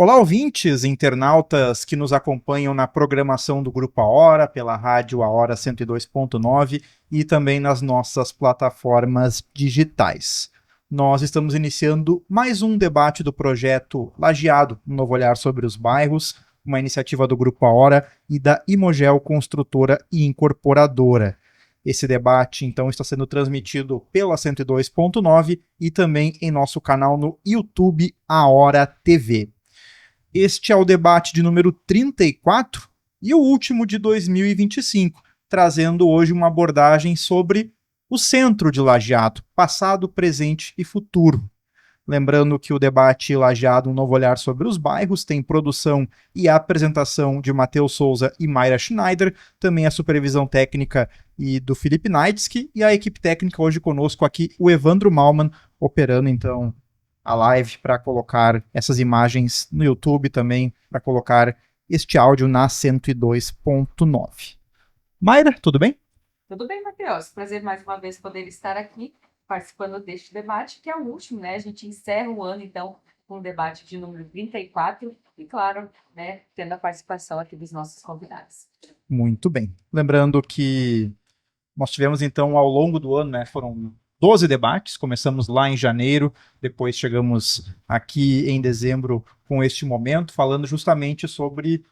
Olá, ouvintes, internautas que nos acompanham na programação do Grupo A Hora, pela rádio A Hora 102.9 e também nas nossas plataformas digitais. Nós estamos iniciando mais um debate do projeto Lajeado, um novo olhar sobre os bairros, uma iniciativa do Grupo A Hora e da Imogel Construtora e Incorporadora. Esse debate, então, está sendo transmitido pela 102.9 e também em nosso canal no YouTube A Hora TV. Este é o debate de número 34 e o último de 2025, trazendo hoje uma abordagem sobre o centro de Lajeado, passado, presente e futuro. Lembrando que o debate Lajeado, um novo olhar sobre os bairros, tem produção e apresentação de Matheus Souza e Mayra Schneider, também a supervisão técnica e do Felipe Naitsky, e a equipe técnica hoje conosco aqui, o Evandro Malman, operando então a live para colocar essas imagens no YouTube também, para colocar este áudio na 102.9. Mayra, tudo bem? Tudo bem, Matheus. Prazer mais uma vez poder estar aqui participando deste debate, que é o último, né? A gente encerra o ano, então, com o debate de número 34 e, claro, né, tendo a participação aqui dos nossos convidados. Muito bem. Lembrando que nós tivemos, então, ao longo do ano, né, foram 12 debates, começamos lá em janeiro, depois chegamos aqui em dezembro com este momento, falando justamente sobre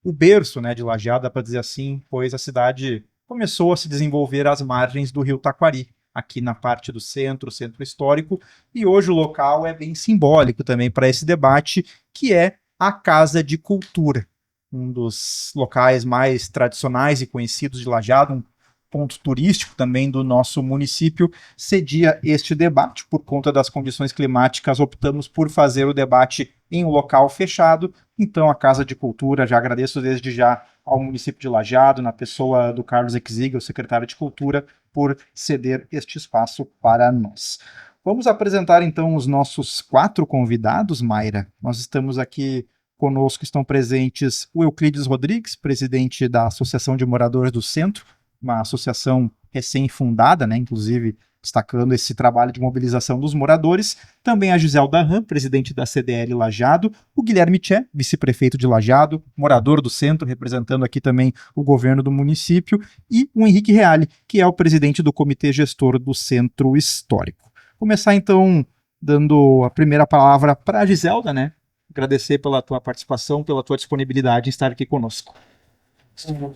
o berço, né, de Lajeado, dá para dizer assim, pois a cidade começou a se desenvolver às margens do rio Taquari, aqui na parte do centro histórico, e hoje o local é bem simbólico também para esse debate, que é a Casa de Cultura, um dos locais mais tradicionais e conhecidos de Lajeado, um ponto turístico também do nosso município, cedia este debate. Por conta das condições climáticas, optamos por fazer o debate em um local fechado. Então, a Casa de Cultura, já agradeço desde já ao município de Lajeado, na pessoa do Carlos Exiga, o secretário de Cultura, por ceder este espaço para nós. Vamos apresentar então os nossos 4 convidados, Mayra. Nós estamos aqui, conosco estão presentes o Euclides Rodrigues, presidente da Associação de Moradores do Centro, uma associação recém-fundada, né, inclusive destacando esse trabalho de mobilização dos moradores. Também a Giselda Ram, presidente da CDL Lajeado, o Guilherme Tché, vice-prefeito de Lajeado, morador do centro, representando aqui também o governo do município, e o Henrique Reale, que é o presidente do comitê gestor do Centro Histórico. Começar então dando a primeira palavra para a Giselda, né? Agradecer pela tua participação, pela tua disponibilidade em estar aqui conosco.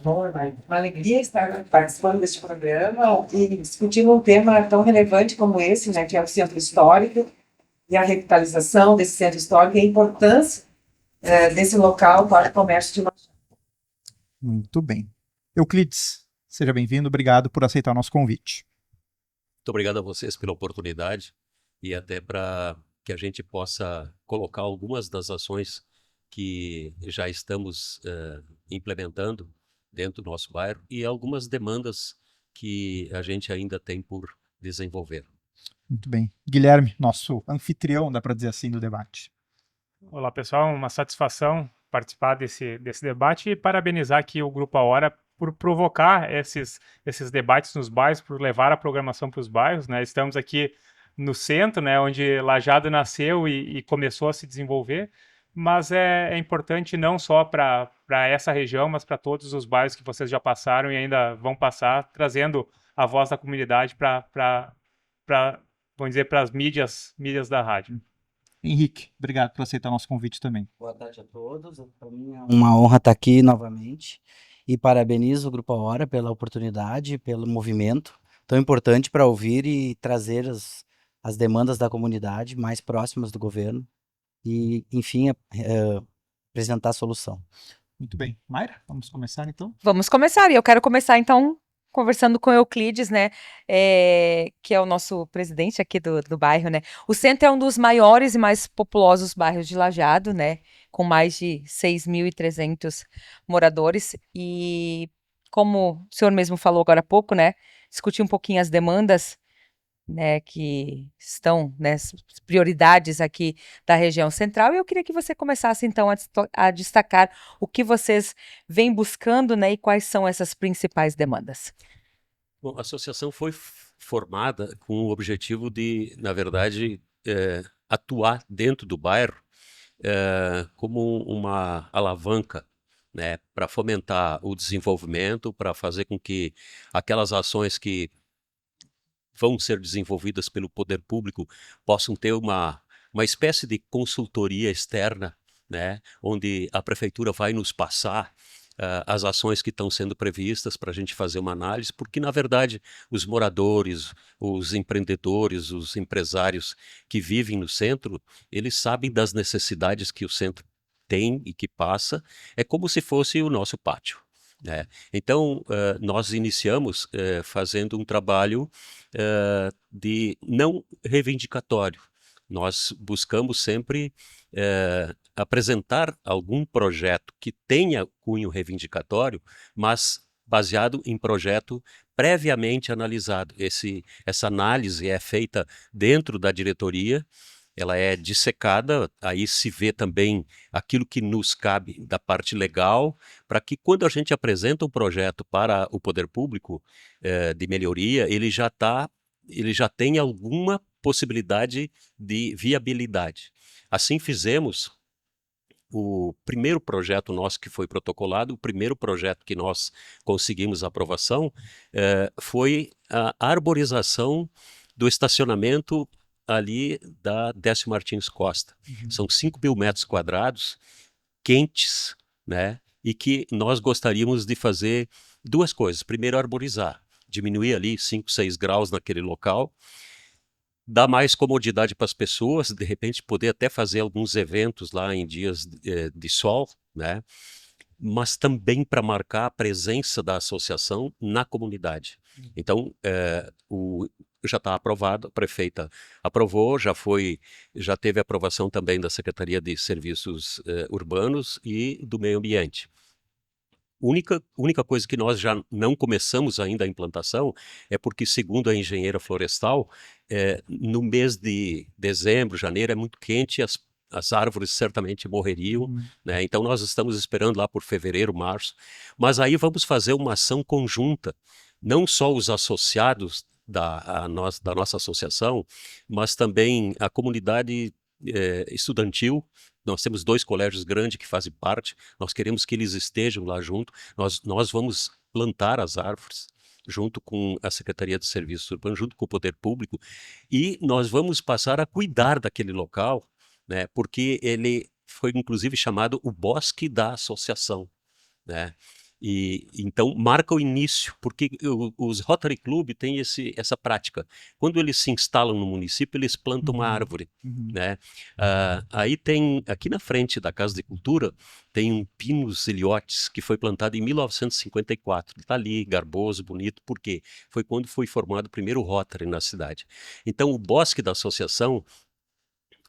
Uma alegria estar participando deste programa e discutindo um tema tão relevante como esse, né, que é o centro histórico e a revitalização desse centro histórico e a importância desse local para o comércio de Lajeado. Muito bem. Euclides, seja bem-vindo, obrigado por aceitar o nosso convite. Muito obrigado a vocês pela oportunidade e até para que a gente possa colocar algumas das ações que já estamos implementando dentro do nosso bairro e algumas demandas que a gente ainda tem por desenvolver. Muito bem. Guilherme, nosso anfitrião, dá para dizer assim, do debate. Olá, pessoal. Uma satisfação participar desse debate e parabenizar aqui o Grupo A Hora por provocar esses debates nos bairros, por levar a programação para os bairros, né? Estamos aqui no centro, né, onde Lajeado nasceu e começou a se desenvolver, mas é importante não só para essa região, mas para todos os bairros que vocês já passaram e ainda vão passar, trazendo a voz da comunidade para vamos dizer, para as mídias da rádio. Henrique, obrigado por aceitar nosso convite também. Boa tarde a todos. Para mim é uma honra estar aqui novamente e parabenizo o Grupo A Hora pela oportunidade, pelo movimento tão importante para ouvir e trazer as demandas da comunidade mais próximas do governo e, enfim, apresentar a solução. Muito bem. Mayra, vamos começar então? Vamos começar, e eu quero começar então conversando com o Euclides, né, que é o nosso presidente aqui do bairro, né. O centro é um dos maiores e mais populosos bairros de Lajeado, né, com mais de 6.300 moradores, e como o senhor mesmo falou agora há pouco, né, discutir um pouquinho as demandas, né, que estão, né, as prioridades aqui da região central, e eu queria que você começasse então a destacar o que vocês vêm buscando, né, e quais são essas principais demandas. Bom, a associação foi formada com o objetivo de, na verdade, atuar dentro do bairro como uma alavanca, né, para fomentar o desenvolvimento, para fazer com que aquelas ações que vão ser desenvolvidas pelo poder público possam ter uma espécie de consultoria externa, né, onde a prefeitura vai nos passar as ações que estão sendo previstas para a gente fazer uma análise, porque, na verdade, os moradores, os empreendedores, os empresários que vivem no centro, eles sabem das necessidades que o centro tem e que passa, é como se fosse o nosso pátio, né? Então, nós iniciamos fazendo um trabalho de não reivindicatório. Nós buscamos sempre apresentar algum projeto que tenha cunho reivindicatório, mas baseado em projeto previamente analisado. Essa análise é feita dentro da diretoria, ela é dissecada, aí se vê também aquilo que nos cabe da parte legal, para que quando a gente apresenta um projeto para o poder público de melhoria, ele já tem alguma possibilidade de viabilidade. Assim fizemos o primeiro projeto nosso que foi protocolado, o primeiro projeto que nós conseguimos aprovação, foi a arborização do estacionamento ali da Décio Martins Costa. São 5.000 metros quadrados, quentes, né? E que nós gostaríamos de fazer duas coisas. Primeiro, arborizar, diminuir ali 5, 6 graus naquele local, dar mais comodidade para as pessoas, de repente poder até fazer alguns eventos lá em dias de sol, né? Mas também para marcar a presença da associação na comunidade. Então, já está aprovado, a prefeita aprovou, já teve aprovação também da Secretaria de Serviços Urbanos e do Meio Ambiente. Única coisa que nós já não começamos ainda a implantação é porque, segundo a engenheira florestal, no mês de dezembro, janeiro, é muito quente, as árvores certamente morreriam, né? Então nós estamos esperando lá por fevereiro, março, mas aí vamos fazer uma ação conjunta, não só os associados da nossa associação, mas também a comunidade estudantil. Nós temos 2 colégios grandes que fazem parte, nós queremos que eles estejam lá junto, nós vamos plantar as árvores junto com a Secretaria de Serviços Urbanos, junto com o Poder Público, e nós vamos passar a cuidar daquele local, né, porque ele foi inclusive chamado o Bosque da Associação, né? E então marca o início, porque os Rotary Club têm essa prática. Quando eles se instalam no município, eles plantam uma árvore, né? Aí tem, aqui na frente da Casa de Cultura, tem um Pinus Iliotis, que foi plantado em 1954. Está ali, garboso, bonito, porque foi quando foi formado o primeiro Rotary na cidade. Então o Bosque da Associação,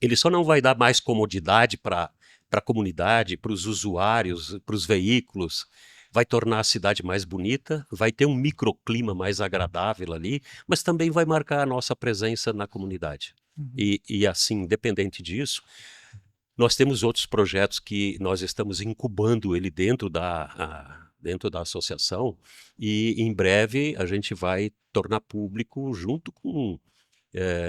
ele só não vai dar mais comodidade para a comunidade, para os usuários, para os veículos, vai tornar a cidade mais bonita, vai ter um microclima mais agradável ali, mas também vai marcar a nossa presença na comunidade. E assim, independente disso, nós temos outros projetos que nós estamos incubando ele dentro da associação, e em breve a gente vai tornar público junto com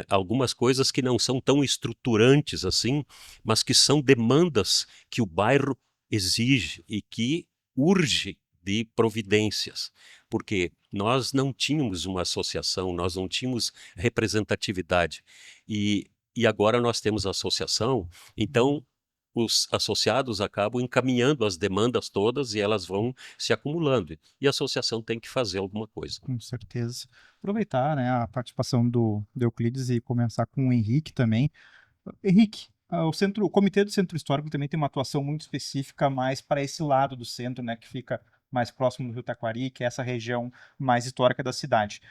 algumas coisas que não são tão estruturantes assim, mas que são demandas que o bairro exige e que urge de providências, porque nós não tínhamos uma associação, nós não tínhamos representatividade, e agora nós temos a associação, então os associados acabam encaminhando as demandas todas e elas vão se acumulando, e a associação tem que fazer alguma coisa. Com certeza. Aproveitar, né, a participação do Euclides e começar com o Henrique também. Henrique, o Comitê do Centro Histórico também tem uma atuação muito específica mais para esse lado do centro, né, que fica mais próximo do Rio Taquari, que é essa região mais histórica da cidade.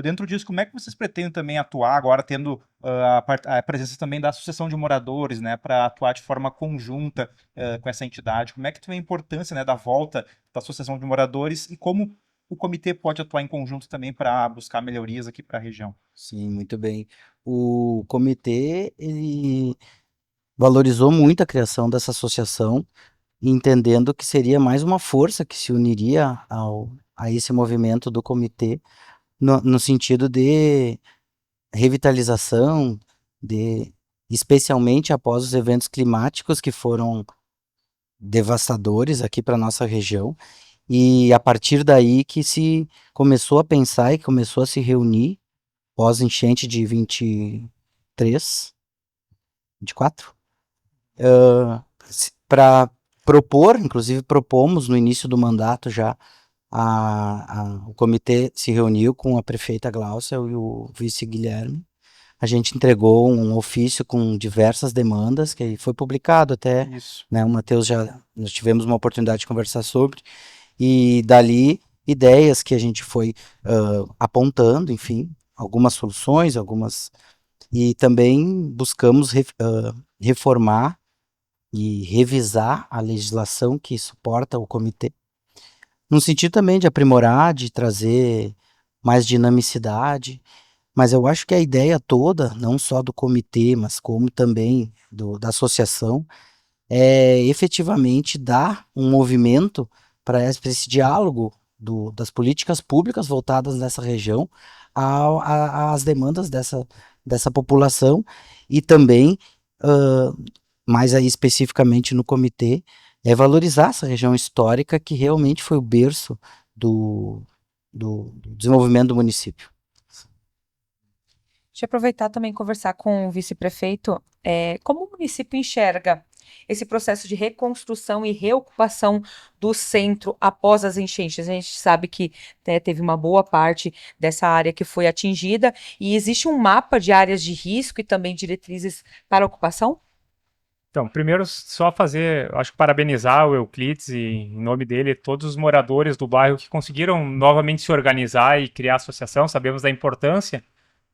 Dentro disso, como é que vocês pretendem também atuar, agora tendo a presença também da Associação de Moradores, né, para atuar de forma conjunta com essa entidade? Como é que tu vê a importância, né, da volta da Associação de Moradores e como o comitê pode atuar em conjunto também para buscar melhorias aqui para a região? Sim, muito bem. O comitê, ele valorizou muito a criação dessa associação, entendendo que seria mais uma força que se uniria a esse movimento do comitê, no sentido de revitalização, de especialmente após os eventos climáticos que foram devastadores aqui para nossa região. E a partir daí que se começou a pensar e começou a se reunir pós-enchente de 23, 24, para propor, inclusive propomos no início do mandato já, o comitê se reuniu com a prefeita Gláucia e o vice Guilherme. A gente entregou um ofício com diversas demandas, que foi publicado até, Isso. né, o Matheus nós tivemos uma oportunidade de conversar sobre, e dali ideias que a gente foi apontando, enfim, algumas soluções, e também buscamos reformar e revisar a legislação que suporta o comitê, no sentido também de aprimorar, de trazer mais dinamicidade, mas eu acho que a ideia toda, não só do comitê, mas como também da associação, é efetivamente dar um movimento para esse diálogo das políticas públicas voltadas nessa região às demandas dessa população, e também, mais aí especificamente no comitê, é valorizar essa região histórica que realmente foi o berço do desenvolvimento do município. Deixa eu aproveitar também e conversar com o vice-prefeito, como o município enxerga esse processo de reconstrução e reocupação do centro após as enchentes. A gente sabe que, né, teve uma boa parte dessa área que foi atingida, e existe um mapa de áreas de risco e também diretrizes para a ocupação? Então, primeiro, só acho que parabenizar o Euclides e, em nome dele, todos os moradores do bairro que conseguiram novamente se organizar e criar associação. Sabemos da importância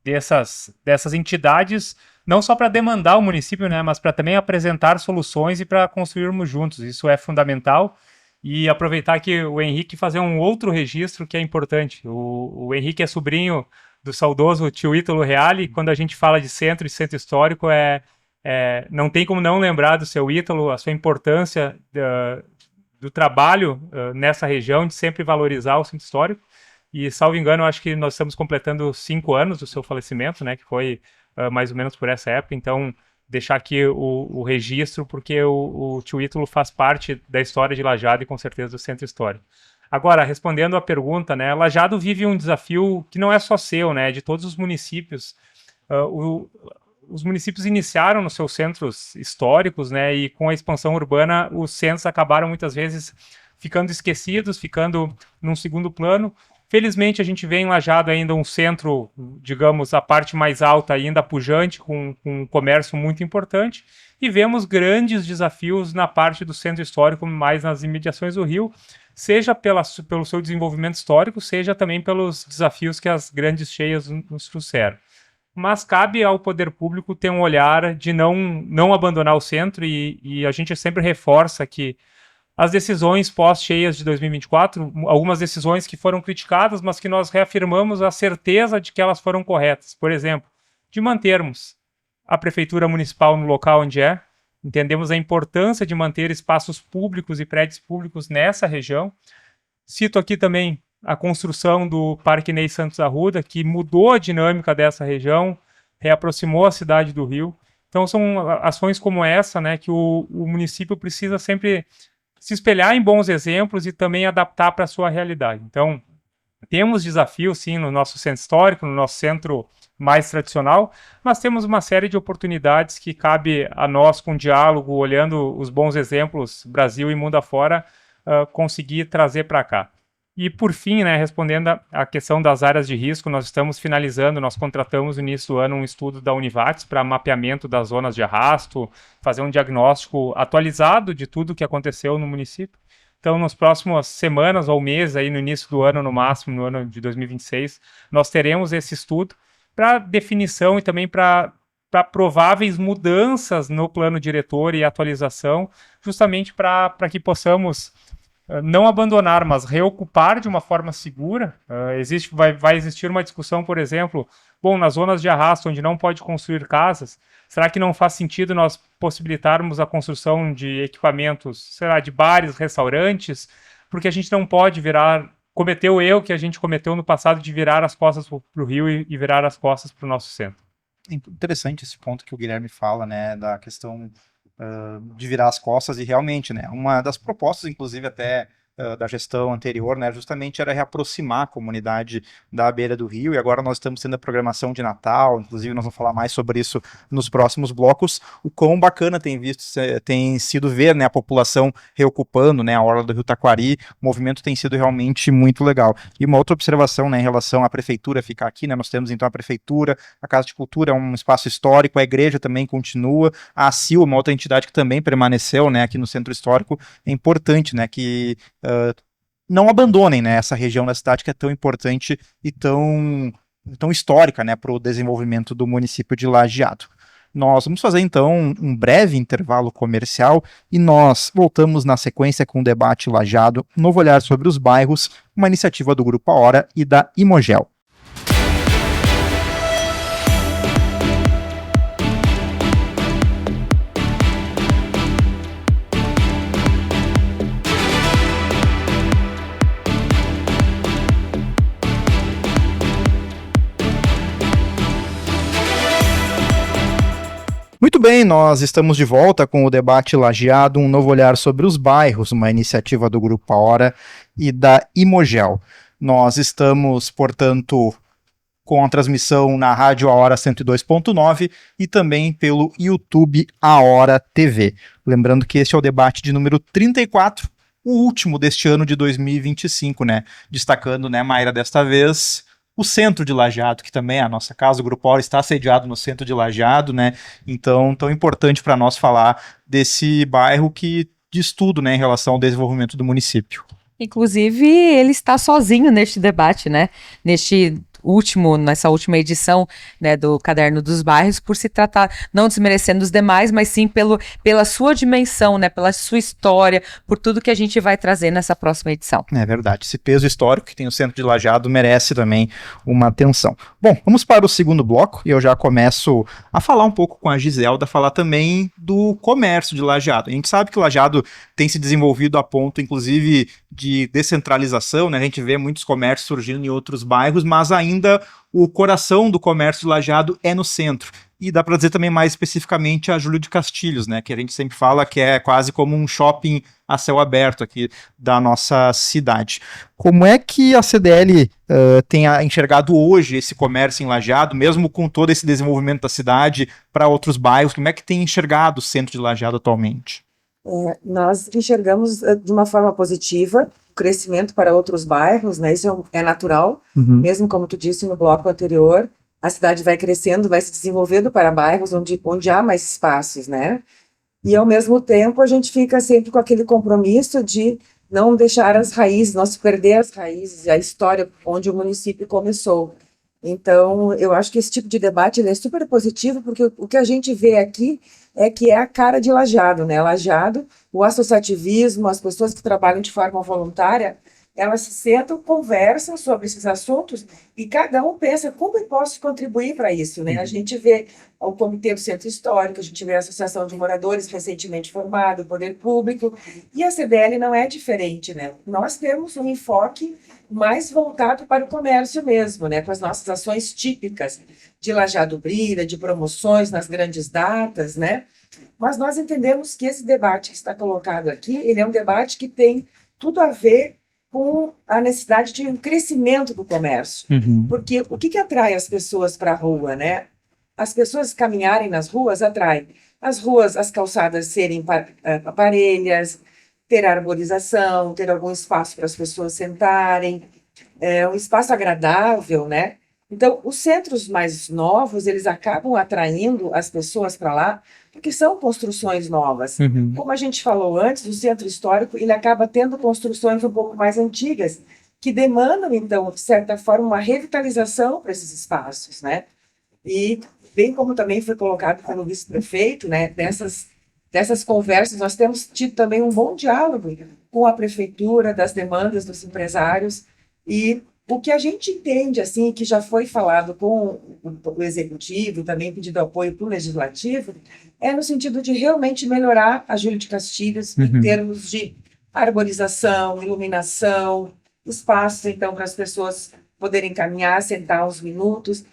dessas entidades, não só para demandar o município, né, mas para também apresentar soluções e para construirmos juntos. Isso é fundamental. E aproveitar que o Henrique fazer um outro registro que é importante. O Henrique é sobrinho do saudoso tio Ítalo Reale, e quando a gente fala de centro e centro histórico, não tem como não lembrar do seu Ítalo, a sua importância do trabalho nessa região, de sempre valorizar o centro histórico. E, salvo engano, acho que nós estamos completando 5 anos do seu falecimento, né, que foi mais ou menos por essa época. Então, deixar aqui o registro, porque o tio Ítalo faz parte da história de Lajeado e, com certeza, do centro histórico. Agora, respondendo à pergunta, né, Lajeado vive um desafio que não é só seu, né, de todos os municípios. Os municípios iniciaram nos seus centros históricos, né, e com a expansão urbana, os centros acabaram muitas vezes ficando esquecidos, ficando num segundo plano. Felizmente, a gente vê em Lajeado ainda um centro, digamos, a parte mais alta ainda pujante, com um comércio muito importante, e vemos grandes desafios na parte do centro histórico, mais nas imediações do rio, seja pelo seu desenvolvimento histórico, seja também pelos desafios que as grandes cheias nos trouxeram. Mas cabe ao poder público ter um olhar de não abandonar o centro, e a gente sempre reforça que as decisões pós-cheias de 2024, algumas decisões que foram criticadas, mas que nós reafirmamos a certeza de que elas foram corretas. Por exemplo, de mantermos a prefeitura municipal no local onde entendemos a importância de manter espaços públicos e prédios públicos nessa região. Cito aqui também a construção do Parque Ney Santos Arruda, que mudou a dinâmica dessa região, reaproximou a cidade do Rio. Então são ações como essa, né, que o município precisa sempre se espelhar em bons exemplos e também adaptar para a sua realidade. Então, temos desafios, sim, no nosso centro histórico, no nosso centro mais tradicional, mas temos uma série de oportunidades que cabe a nós, com diálogo, olhando os bons exemplos, Brasil e mundo afora, conseguir trazer para cá. E, por fim, né, respondendo à questão das áreas de risco, nós estamos finalizando, nós contratamos no início do ano um estudo da Univates para mapeamento das zonas de arrasto, fazer um diagnóstico atualizado de tudo o que aconteceu no município. Então, nas próximas semanas ou meses, aí no início do ano, no máximo, no ano de 2026, nós teremos esse estudo para definição e também para prováveis mudanças no plano diretor e atualização, justamente para que possamos não abandonar, mas reocupar de uma forma segura. Vai existir uma discussão, por exemplo, nas zonas de arrasto, onde não pode construir casas, será que não faz sentido nós possibilitarmos a construção de equipamentos, de bares, restaurantes, porque a gente não pode cometer o erro que a gente cometeu no passado de virar as costas para o rio e virar as costas para o nosso centro. interessante esse ponto que o Guilherme fala, né, da questão de virar as costas e realmente, né, uma das propostas, inclusive até da gestão anterior, né, justamente era reaproximar a comunidade da beira do rio, e agora nós estamos tendo a programação de Natal, inclusive nós vamos falar mais sobre isso nos próximos blocos, o quão bacana tem sido ver, né, a população reocupando, né, a orla do Rio Taquari, o movimento tem sido realmente muito legal. E uma outra observação, né, em relação à prefeitura ficar aqui, né, nós temos então a prefeitura, a Casa de Cultura é um espaço histórico, a igreja também continua, a ACIL, uma outra entidade que também permaneceu, né, aqui no centro histórico, é importante, né, que não abandonem, né, essa região da cidade que é tão importante e tão histórica, né, para o desenvolvimento do município de Lajeado. Nós vamos fazer então um breve intervalo comercial e nós voltamos na sequência com o debate Lajeado, um novo olhar sobre os bairros, uma iniciativa do Grupo A Hora e da Imogel. Muito bem, nós estamos de volta com o debate Lajeado, um novo olhar sobre os bairros, uma iniciativa do Grupo A Hora e da Imogel. Nós estamos, portanto, com a transmissão na Rádio A Hora 102.9 e também pelo YouTube A Hora TV. Lembrando que este é o debate de número 34, o último deste ano de 2025, né? Destacando, né, Mayra, desta vez o centro de Lajeado, que também é a nossa casa, o Grupo A Hora está sediado no centro de Lajeado, né? Então, tão importante para nós falar desse bairro que diz tudo, né, em relação ao desenvolvimento do município. Inclusive, ele está sozinho neste debate, né? Nessa última edição, né, do Caderno dos Bairros, por se tratar, não desmerecendo os demais, mas sim pela sua dimensão, né, pela sua história, por tudo que a gente vai trazer nessa próxima edição. É verdade, esse peso histórico que tem o centro de Lajeado merece também uma atenção. Bom, vamos para o segundo bloco e eu já começo a falar um pouco com a Giselda, falar também do comércio de Lajeado. A gente sabe que Lajeado tem se desenvolvido a ponto, inclusive, de descentralização, né? A gente vê muitos comércios surgindo em outros bairros, mas ainda o coração do comércio de Lajeado é no centro. E dá para dizer também mais especificamente a Júlio de Castilhos, né, que a gente sempre fala que é quase como um shopping a céu aberto aqui da nossa cidade. Como é que a CDL tem enxergado hoje esse comércio em Lajeado, mesmo com todo esse desenvolvimento da cidade para outros bairros? Como é que tem enxergado o centro de Lajeado atualmente? Nós enxergamos de uma forma positiva o crescimento para outros bairros, né? Isso é natural, mesmo como tu disse no bloco anterior, a cidade vai crescendo, vai se desenvolvendo para bairros onde há mais espaços, né? E ao mesmo tempo a gente fica sempre com aquele compromisso de não deixar as raízes, não se perder as raízes, a história onde o município começou. Então, eu acho que esse tipo de debate ele é super positivo, porque o que a gente vê aqui é que é a cara de Lajeado, né? Lajeado, o associativismo, as pessoas que trabalham de forma voluntária, elas se sentam, conversam sobre esses assuntos e cada um pensa como eu posso contribuir para isso, né? A gente vê o Comitê do Centro Histórico, a gente vê a Associação de Moradores recentemente formada, o Poder Público, e a CDL não é diferente, né? Nós temos um enfoque mais voltado para o comércio mesmo, né? Com as nossas ações típicas de Lajeado Brilha, de promoções nas grandes datas, né? Mas nós entendemos que esse debate que está colocado aqui, ele é um debate que tem tudo a ver com a necessidade de um crescimento do comércio. Porque o que atrai as pessoas para a rua, né? As pessoas caminharem nas ruas atraem. As ruas, as calçadas serem parelhas, ter arborização, ter algum espaço para as pessoas sentarem, um espaço agradável, né? Então, os centros mais novos, eles acabam atraindo as pessoas para lá, porque são construções novas. Como a gente falou antes, o centro histórico, ele acaba tendo construções um pouco mais antigas, que demandam, então, de certa forma, uma revitalização para esses espaços, né? E, bem como também foi colocado pelo vice-prefeito, né, dessas conversas, nós temos tido também um bom diálogo com a prefeitura, das demandas dos empresários, e o que a gente entende, assim, que já foi falado com o executivo, também pedido apoio para o legislativo, é no sentido de realmente melhorar a Júlio de Castilhos em termos de arborização, iluminação, espaços, então, para as pessoas poderem caminhar, sentar uns minutos.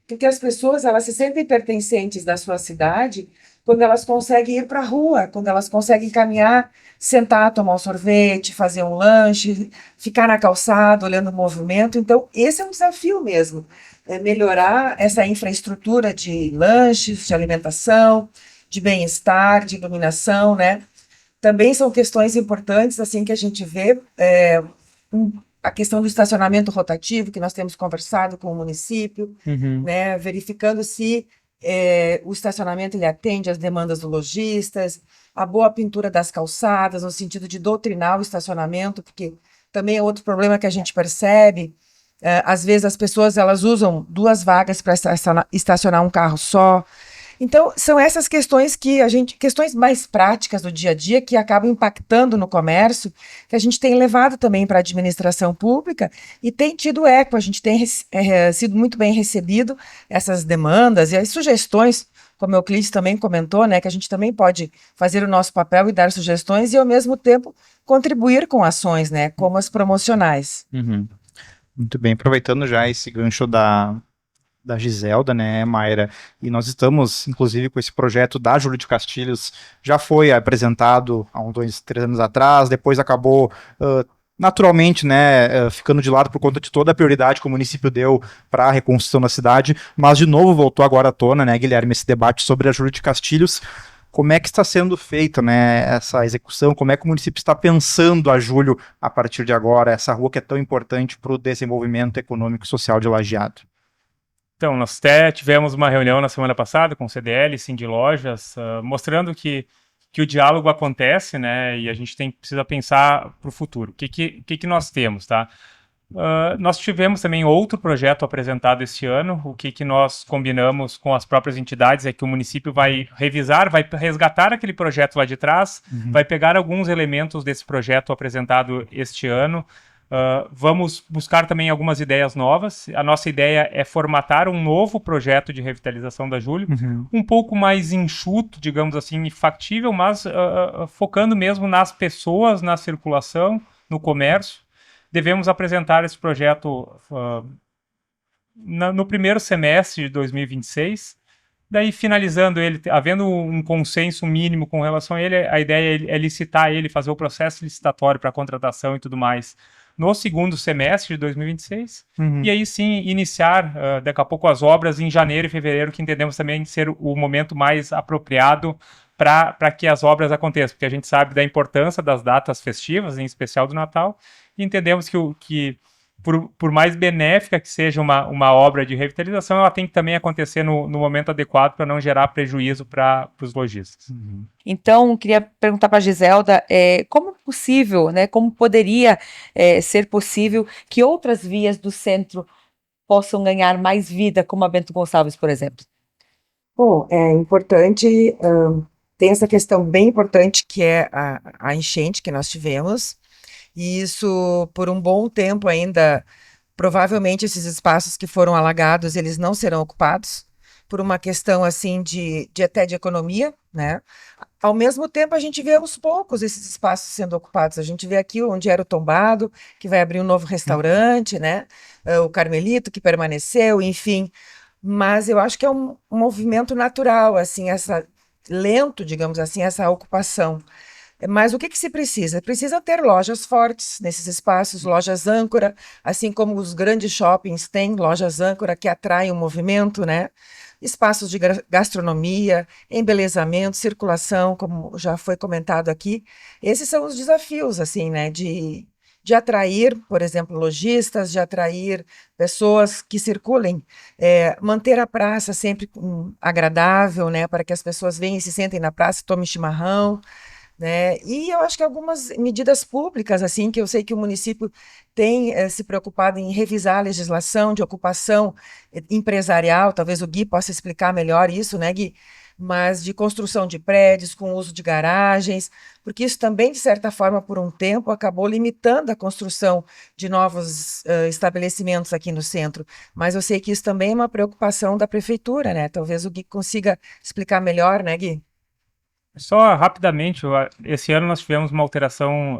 porque as pessoas elas se sentem pertencentes da sua cidade quando elas conseguem ir para a rua, quando elas conseguem caminhar, sentar, tomar um sorvete, fazer um lanche, ficar na calçada, olhando o movimento. Então, esse é um desafio mesmo, melhorar essa infraestrutura de lanches, de alimentação, de bem-estar, de iluminação, né? Também são questões importantes, assim, que a gente vê, a questão do estacionamento rotativo, que nós temos conversado com o município, né, verificando se o estacionamento ele atende às demandas dos lojistas, a boa pintura das calçadas, no sentido de doutrinar o estacionamento, porque também é outro problema que a gente percebe. Às vezes as pessoas elas usam 2 vagas para estacionar um carro só. Então, são essas questões questões mais práticas do dia a dia que acabam impactando no comércio, que a gente tem levado também para a administração pública e tem tido eco, a gente tem sido muito bem recebido essas demandas e as sugestões, como o Euclides também comentou, né, que a gente também pode fazer o nosso papel e dar sugestões e, ao mesmo tempo, contribuir com ações, né, como as promocionais. Muito bem, aproveitando já esse gancho da Giselda, né, Mayra, e nós estamos, inclusive, com esse projeto da Júlio de Castilhos, já foi apresentado há uns 2, 3 anos atrás, depois acabou, naturalmente, né, ficando de lado por conta de toda a prioridade que o município deu para a reconstrução da cidade, mas de novo voltou agora à tona, né, Guilherme, esse debate sobre a Júlio de Castilhos. Como é que está sendo feita, né, essa execução? Como é que o município está pensando a Júlio a partir de agora, essa rua que é tão importante para o desenvolvimento econômico e social de Lajeado? Então, nós até tivemos uma reunião na semana passada com o CDL, Cindy Lojas, mostrando que o diálogo acontece, né, e a gente precisa pensar para o futuro. O que nós temos, tá? Nós tivemos também outro projeto apresentado esse ano. O que nós combinamos com as próprias entidades é que o município vai revisar, vai resgatar aquele projeto lá de trás, vai pegar alguns elementos desse projeto apresentado este ano. Vamos buscar também algumas ideias novas. A nossa ideia é formatar um novo projeto de revitalização da Júlio, um pouco mais enxuto, digamos assim, e factível, mas focando mesmo nas pessoas, na circulação, no comércio. Devemos apresentar esse projeto no primeiro semestre de 2026. Daí, finalizando ele, havendo um consenso mínimo com relação a ele, a ideia é licitar ele, fazer o processo licitatório para contratação e tudo mais no segundo semestre de 2026. E aí sim, iniciar daqui a pouco as obras em janeiro e fevereiro, que entendemos também ser o momento mais apropriado para que as obras aconteçam, porque a gente sabe da importância das datas festivas, em especial do Natal, e entendemos que por mais benéfica que seja uma obra de revitalização, ela tem que também acontecer no momento adequado para não gerar prejuízo para os lojistas. Então, queria perguntar para a Giselda, como é possível, né, como poderia ser possível que outras vias do centro possam ganhar mais vida, como a Bento Gonçalves, por exemplo? Bom, é importante, tem essa questão bem importante que é a enchente que nós tivemos, e isso por um bom tempo ainda, provavelmente esses espaços que foram alagados, eles não serão ocupados, por uma questão assim até de economia, né? Ao mesmo tempo a gente vê aos poucos esses espaços sendo ocupados, a gente vê aqui onde era o Tombado, que vai abrir um novo restaurante, né? O Carmelito que permaneceu, enfim, mas eu acho que é um movimento natural, assim, lento, digamos assim, essa ocupação. Mas o que se precisa? Precisa ter lojas fortes nesses espaços, lojas âncora, assim como os grandes shoppings têm lojas âncora que atraem o movimento, né? Espaços de gastronomia, embelezamento, circulação, como já foi comentado aqui. Esses são os desafios, assim, né? De atrair, por exemplo, lojistas, de atrair pessoas que circulem, manter a praça sempre agradável, né? Para que as pessoas venham e se sentem na praça, tomem chimarrão, né? E eu acho que algumas medidas públicas, assim, que eu sei que o município tem se preocupado em revisar a legislação de ocupação empresarial, talvez o Gui possa explicar melhor isso, né, Gui? Mas de construção de prédios com uso de garagens, porque isso também, de certa forma, por um tempo, acabou limitando a construção de novos estabelecimentos aqui no centro. Mas eu sei que isso também é uma preocupação da prefeitura, né? Talvez o Gui consiga explicar melhor, né, Gui? Só rapidamente, esse ano nós tivemos uma alteração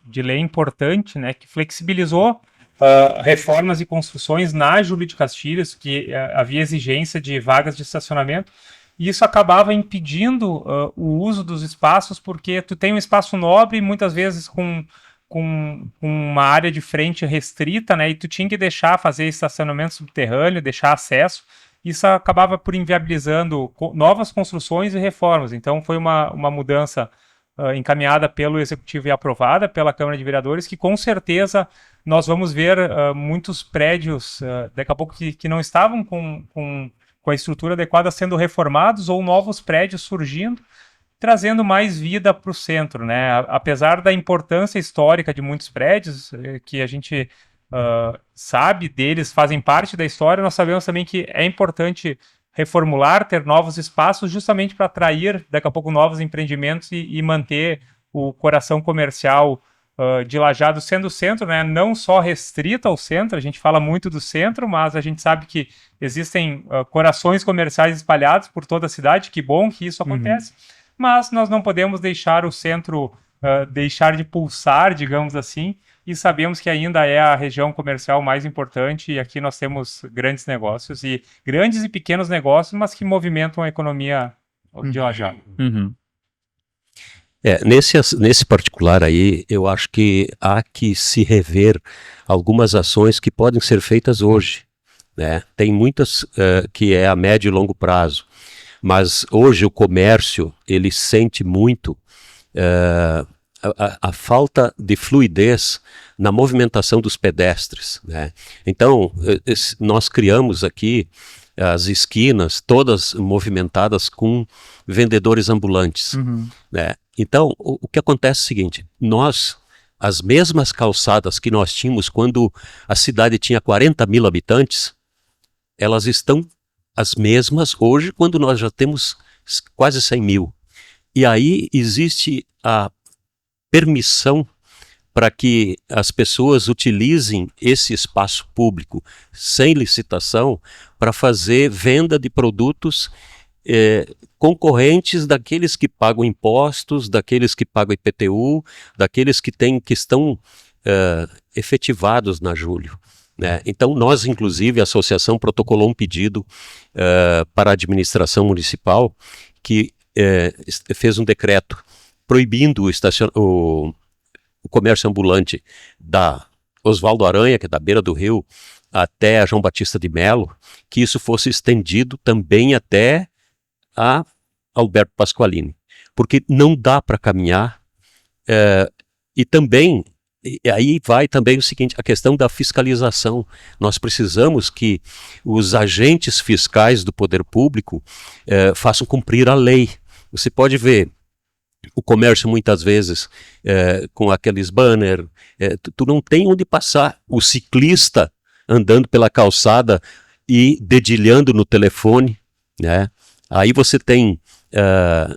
de lei importante, né, que flexibilizou reformas e construções na Júlio de Castilhos, que havia exigência de vagas de estacionamento, e isso acabava impedindo o uso dos espaços, porque tu tem um espaço nobre, muitas vezes com uma área de frente restrita, né, e tu tinha que fazer estacionamento subterrâneo, deixar acesso. Isso acabava por inviabilizando novas construções e reformas. Então foi uma mudança encaminhada pelo Executivo e aprovada pela Câmara de Vereadores, que com certeza nós vamos ver muitos prédios daqui a pouco que não estavam com a estrutura adequada sendo reformados, ou novos prédios surgindo, trazendo mais vida para o centro, né? Apesar da importância histórica de muitos prédios, que a gente sabe deles, fazem parte da história, nós sabemos também que é importante reformular, ter novos espaços, justamente para atrair daqui a pouco novos empreendimentos e manter o coração comercial de Lajeado sendo o centro, né? Não só restrito ao centro, a gente fala muito do centro, mas a gente sabe que existem corações comerciais espalhados por toda a cidade, que bom que isso acontece, mas nós não podemos deixar o centro deixar de pulsar, digamos assim, e sabemos que ainda é a região comercial mais importante, e aqui nós temos grandes negócios, e grandes e pequenos negócios, mas que movimentam a economia de Lajeado. Nesse particular aí, eu acho que há que se rever algumas ações que podem ser feitas hoje, né? Tem muitas que é a médio e longo prazo, mas hoje o comércio, ele sente muito a falta de fluidez na movimentação dos pedestres, né? Então, nós criamos aqui as esquinas todas movimentadas com vendedores ambulantes, né? Então, o que acontece é o seguinte: as mesmas calçadas que nós tínhamos quando a cidade tinha 40 mil habitantes, elas estão as mesmas hoje quando nós já temos quase 100 mil. E aí existe a permissão para que as pessoas utilizem esse espaço público sem licitação para fazer venda de produtos concorrentes daqueles que pagam impostos, daqueles que pagam IPTU, daqueles que estão efetivados na Júlio, né? Então nós, inclusive, a associação protocolou um pedido para a administração municipal, que fez um decreto proibindo o comércio ambulante da Oswaldo Aranha, que é da beira do rio, até a João Batista de Melo, que isso fosse estendido também até a Alberto Pasqualini, porque não dá para caminhar. E também, aí vai também o seguinte, a questão da fiscalização. Nós precisamos que os agentes fiscais do poder público façam cumprir a lei. Você pode ver o comércio muitas vezes com aqueles banners, tu não tem onde passar. O ciclista andando pela calçada e dedilhando no telefone, né? Aí você tem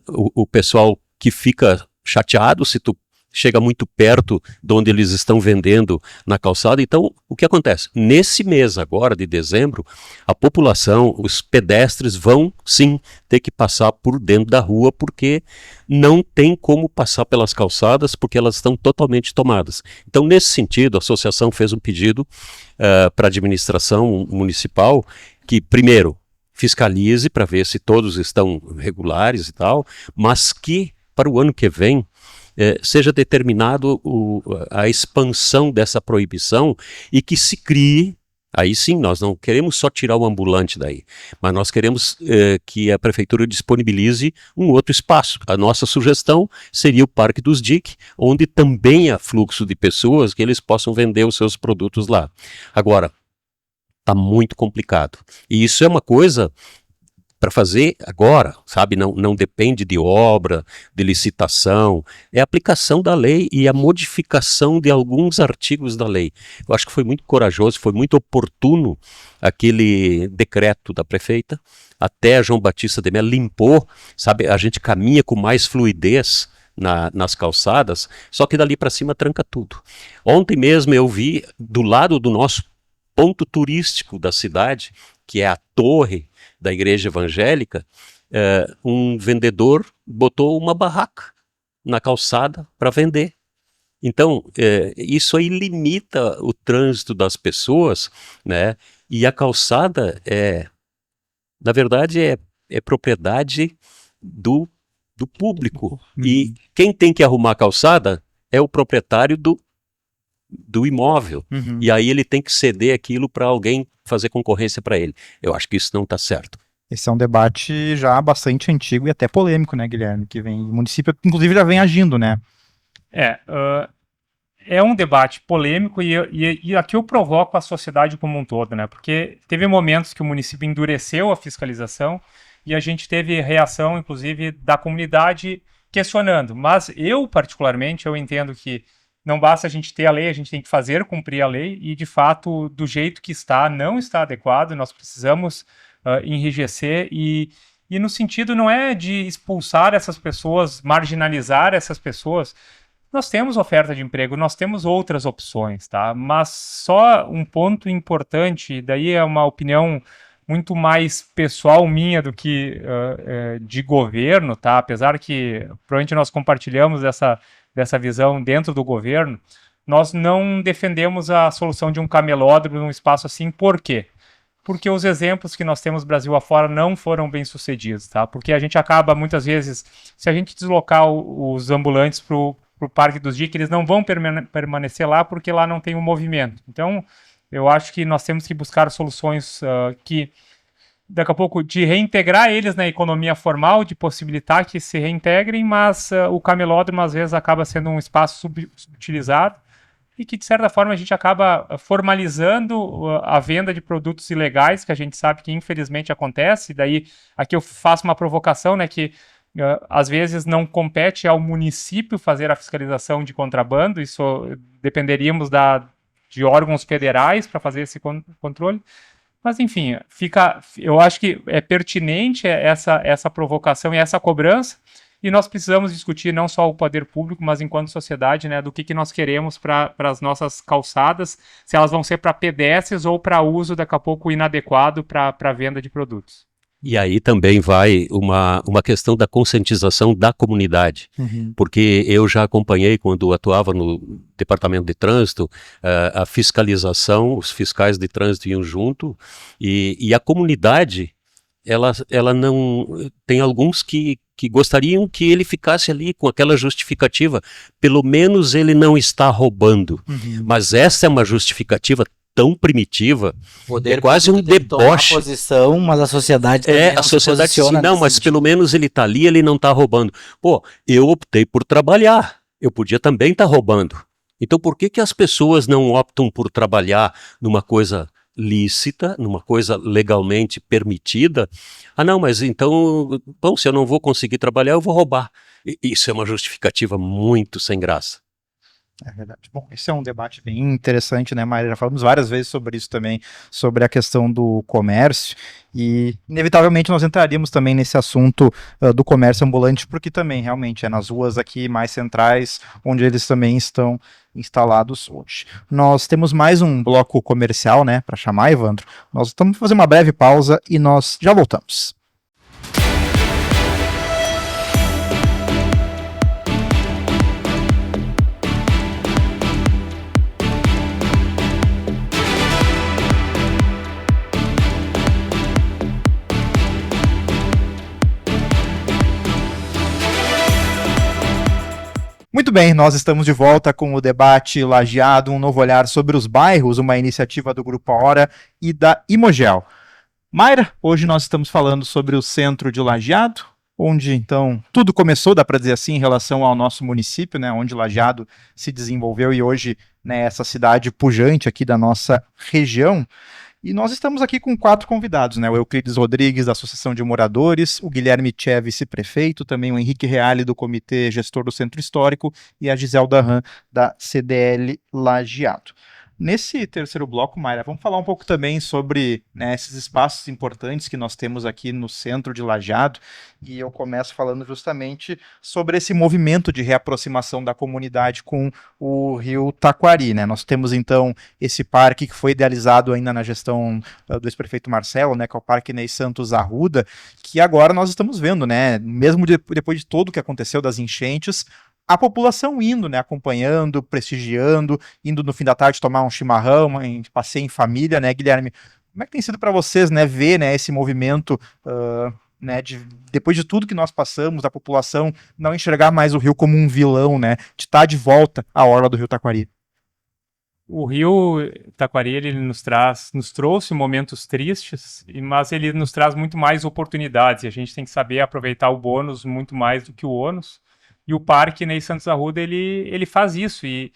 o pessoal que fica chateado se tu chega muito perto de onde eles estão vendendo na calçada. Então, o que acontece? Nesse mês agora, de dezembro, a população, os pedestres vão sim ter que passar por dentro da rua, porque não tem como passar pelas calçadas, porque elas estão totalmente tomadas. Então, nesse sentido, a associação fez um pedido para a administração municipal que, primeiro, fiscalize para ver se todos estão regulares e tal, mas que para o ano que vem seja determinado a expansão dessa proibição, e que se crie, aí sim, nós não queremos só tirar o ambulante daí, mas nós queremos que a prefeitura disponibilize um outro espaço. A nossa sugestão seria o Parque dos DIC, onde também há fluxo de pessoas, que eles possam vender os seus produtos lá. Agora, está muito complicado. E isso é uma coisa para fazer agora, sabe? Não depende de obra, de licitação. É a aplicação da lei e a modificação de alguns artigos da lei. Eu acho que foi muito corajoso, foi muito oportuno aquele decreto da prefeita. Até a João Batista de Melo limpou, sabe? A gente caminha com mais fluidez nas calçadas, só que dali para cima tranca tudo. Ontem mesmo eu vi, do lado do nosso ponto turístico da cidade, que é a torre da igreja evangélica, um vendedor botou uma barraca na calçada para vender. Então, isso aí limita o trânsito das pessoas, né? E a calçada na verdade, é propriedade do público. E quem tem que arrumar a calçada é o proprietário do imóvel. Uhum. E aí ele tem que ceder aquilo para alguém fazer concorrência para ele. Eu acho que isso não está certo. Esse é um debate já bastante antigo e até polêmico, né, Guilherme? Que vem, o município, inclusive, já vem agindo, né? É um debate polêmico e aqui eu provoco a sociedade como um todo, né? Porque teve momentos que o município endureceu a fiscalização e a gente teve reação, inclusive, da comunidade questionando. Mas eu, particularmente, eu entendo que não basta a gente ter a lei, a gente tem que fazer cumprir a lei e, de fato, do jeito que está, não está adequado, nós precisamos enrijecer e no sentido não é de expulsar essas pessoas, marginalizar essas pessoas. Nós temos oferta de emprego, nós temos outras opções, tá? Mas só um ponto importante, e daí é uma opinião muito mais pessoal minha do que de governo, tá? Apesar que provavelmente nós compartilhamos dessa visão dentro do governo, nós não defendemos a solução de um camelódromo num espaço assim. Por quê? Porque os exemplos que nós temos Brasil afora não foram bem sucedidos, tá? Porque a gente acaba, muitas vezes, se a gente deslocar os ambulantes para o Parque dos DIC, eles não vão permanecer lá porque lá não tem um movimento. Então, eu acho que nós temos que buscar soluções que, daqui a pouco, de reintegrar eles na economia formal, de possibilitar que se reintegrem, mas o camelódromo, às vezes, acaba sendo um espaço subutilizado e que, de certa forma, a gente acaba formalizando a venda de produtos ilegais, que a gente sabe que, infelizmente, acontece. Daí, aqui eu faço uma provocação, né, que às vezes não compete ao município fazer a fiscalização de contrabando, isso dependeríamos de órgãos federais para fazer esse controle. Mas, enfim, eu acho que é pertinente essa provocação e essa cobrança, e nós precisamos discutir não só o poder público, mas enquanto sociedade, né, do que nós queremos para as nossas calçadas, se elas vão ser para pedestres ou para uso, daqui a pouco, inadequado para a venda de produtos. E aí também vai uma questão da conscientização da comunidade, porque eu já acompanhei, quando atuava no Departamento de Trânsito, a fiscalização, os fiscais de trânsito iam junto, e a comunidade, ela não... Tem alguns que gostariam que ele ficasse ali com aquela justificativa, pelo menos ele não está roubando, mas essa é uma justificativa tão primitiva, é quase um deboche. Posição, mas a sociedade também a sociedade diz, não, mas pelo menos ele está ali, ele não está roubando. Pô, eu optei por trabalhar, eu podia também estar roubando. Então por que as pessoas não optam por trabalhar numa coisa lícita, numa coisa legalmente permitida? Ah, não, mas então, bom, se eu não vou conseguir trabalhar, eu vou roubar. Isso é uma justificativa muito sem graça. É verdade. Bom, esse é um debate bem interessante, né, Maíra? Já falamos várias vezes sobre isso também, sobre a questão do comércio, e inevitavelmente nós entraríamos também nesse assunto do comércio ambulante, porque também realmente é nas ruas aqui mais centrais, onde eles também estão instalados hoje. Nós temos mais um bloco comercial, né, para chamar, Evandro. Nós estamos fazendo uma breve pausa e nós já voltamos. Muito bem, nós estamos de volta com o debate Lajeado, um novo olhar sobre os bairros, uma iniciativa do Grupo Hora e da Imogel. Mayra, hoje nós estamos falando sobre o centro de Lajeado, onde então tudo começou, dá para dizer assim, em relação ao nosso município, né, onde Lajeado se desenvolveu e hoje, né, essa cidade pujante aqui da nossa região. E nós estamos aqui com 4 convidados, né? O Euclides Rodrigues, da Associação de Moradores, o Guilherme Tchê, vice-prefeito, também o Henrique Reale, do Comitê Gestor do Centro Histórico, e a Giselda Ram, da CDL Lajeado. Nesse terceiro bloco, Mayra, vamos falar um pouco também sobre, né, esses espaços importantes que nós temos aqui no centro de Lajeado, e eu começo falando justamente sobre esse movimento de reaproximação da comunidade com o Rio Taquari, né? Nós temos então esse parque que foi idealizado ainda na gestão do ex-prefeito Marcelo, né, que é o Parque Ney Santos Arruda, que agora nós estamos vendo, né, mesmo depois de tudo que aconteceu das enchentes, a população indo, né, acompanhando, prestigiando, indo no fim da tarde tomar um chimarrão, passeio em família, né, Guilherme? Como é que tem sido para vocês, né, ver, né, esse movimento, né, depois de tudo que nós passamos, da população não enxergar mais o rio como um vilão, né, de estar de volta à orla do Rio Taquari? O Rio Taquari, ele nos trouxe momentos tristes, mas ele nos traz muito mais oportunidades, e a gente tem que saber aproveitar o bônus muito mais do que o ônus. E o Parque Ney Santos Arruda, ele faz isso, e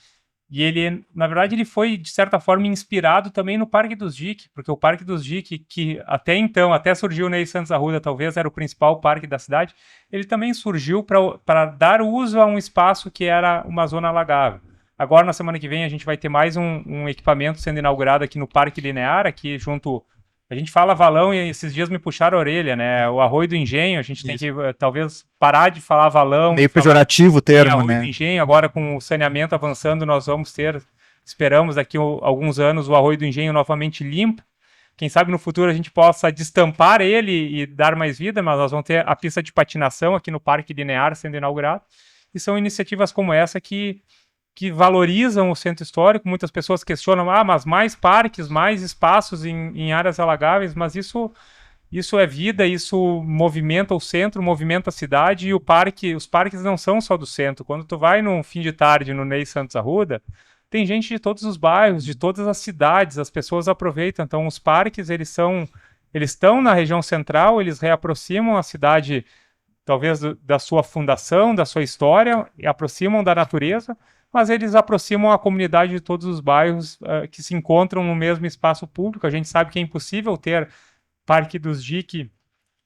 ele, na verdade, ele foi, de certa forma, inspirado também no Parque dos Dique, porque o Parque dos Dique, que até então, até surgiu o Ney Santos Arruda, talvez era o principal parque da cidade, ele também surgiu para dar uso a um espaço que era uma zona alagável. Agora, na semana que vem, a gente vai ter mais um equipamento sendo inaugurado aqui no Parque Linear, aqui junto... A gente fala valão e esses dias me puxaram a orelha, né? O Arroio do Engenho, a gente tem que talvez parar de falar valão. Meio pejorativo o termo, Arroio né? do Engenho, agora com o saneamento avançando, nós vamos ter, esperamos daqui a alguns anos, o Arroio do Engenho novamente limpo. Quem sabe no futuro a gente possa destampar ele e dar mais vida, mas nós vamos ter a pista de patinação aqui no Parque Linear sendo inaugurado. E são iniciativas como essa que valorizam o centro histórico. Muitas pessoas questionam, mas mais parques, mais espaços em áreas alagáveis, mas isso é vida, isso movimenta o centro, movimenta a cidade, e os parques não são só do centro. Quando tu vai num fim de tarde no Ney Santos Arruda, tem gente de todos os bairros, de todas as cidades, as pessoas aproveitam. Então os parques, eles estão na região central, eles reaproximam a cidade, talvez da sua fundação, da sua história, e aproximam da natureza, mas eles aproximam a comunidade de todos os bairros que se encontram no mesmo espaço público. A gente sabe que é impossível ter Parque dos Dique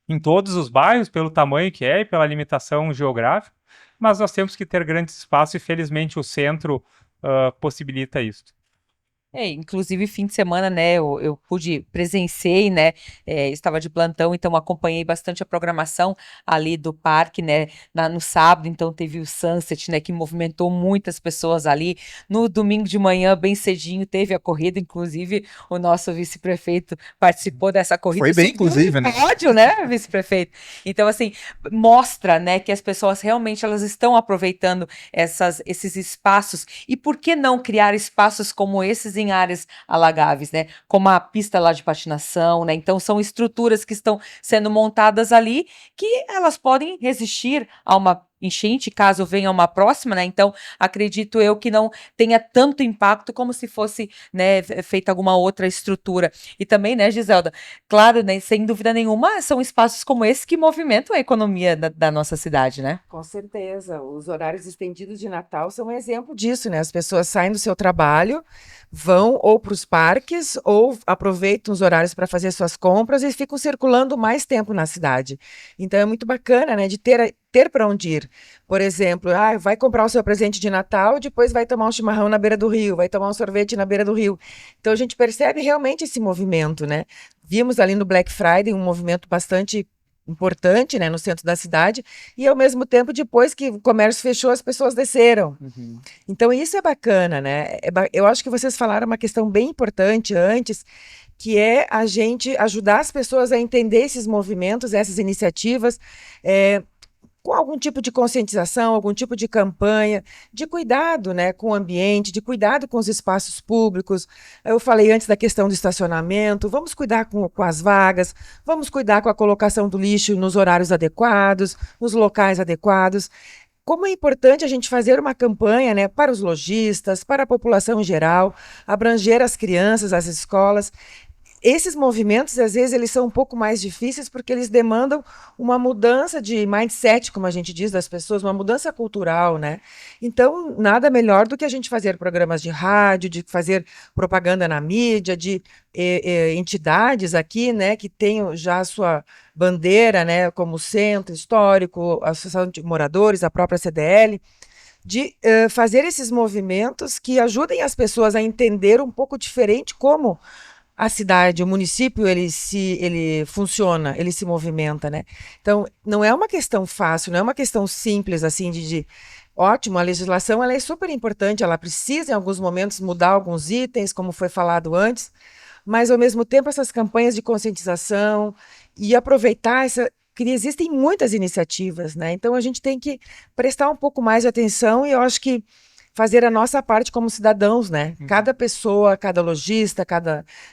em todos os bairros, pelo tamanho que é e pela limitação geográfica, mas nós temos que ter grandes espaços e, felizmente, o centro possibilita isso. Inclusive, fim de semana, né, eu presenciei, né, estava de plantão, então acompanhei bastante a programação ali do parque, né, no sábado, então teve o Sunset, né, que movimentou muitas pessoas ali. No domingo de manhã, bem cedinho, teve a corrida, inclusive o nosso vice-prefeito participou dessa corrida. Foi bem, Subiu inclusive, né? Pódio, né, vice-prefeito? Então, assim, mostra, né, que as pessoas realmente elas estão aproveitando esses espaços, e por que não criar espaços como esses em áreas alagáveis, né? Como a pista lá de patinação, né? Então são estruturas que estão sendo montadas ali que elas podem resistir a uma enchente, caso venha uma próxima, né? Então, acredito eu que não tenha tanto impacto como se fosse, né, feita alguma outra estrutura. E também, né, Giselda, claro, né, sem dúvida nenhuma, são espaços como esse que movimentam a economia da nossa cidade, né? Com certeza. Os horários estendidos de Natal são um exemplo disso, né? As pessoas saem do seu trabalho, vão ou para os parques ou aproveitam os horários para fazer suas compras e ficam circulando mais tempo na cidade. Então é muito bacana, né, de ter para onde ir. Por exemplo, vai comprar o seu presente de Natal e depois vai tomar um chimarrão na beira do rio, vai tomar um sorvete na beira do rio. Então a gente percebe realmente esse movimento, né? Vimos ali no Black Friday um movimento bastante importante, né, no centro da cidade, e ao mesmo tempo, depois que o comércio fechou, as pessoas desceram. Uhum. Então isso é bacana, né? Eu acho que vocês falaram uma questão bem importante antes, que é a gente ajudar as pessoas a entender esses movimentos, essas iniciativas, com algum tipo de conscientização, algum tipo de campanha, de cuidado, né, com o ambiente, de cuidado com os espaços públicos. Eu falei antes da questão do estacionamento, vamos cuidar com as vagas, vamos cuidar com a colocação do lixo nos horários adequados, nos locais adequados. Como é importante a gente fazer uma campanha, né, para os lojistas, para a população em geral, abranger as crianças, as escolas. Esses movimentos, às vezes, eles são um pouco mais difíceis porque eles demandam uma mudança de mindset, como a gente diz, das pessoas, uma mudança cultural, né? Então, nada melhor do que a gente fazer programas de rádio, de fazer propaganda na mídia, de entidades aqui, né, que tenham já a sua bandeira, né, como o Centro Histórico, a Associação de Moradores, a própria CDL, de fazer esses movimentos que ajudem as pessoas a entender um pouco diferente como a cidade, o município, ele funciona, ele se movimenta, né? Então, não é uma questão fácil, não é uma questão simples, assim, ótimo, a legislação, ela é super importante, ela precisa, em alguns momentos, mudar alguns itens, como foi falado antes, mas, ao mesmo tempo, essas campanhas de conscientização e aproveitar existem muitas iniciativas, né? Então a gente tem que prestar um pouco mais de atenção e eu acho que fazer a nossa parte como cidadãos, né? Cada pessoa, cada lojista,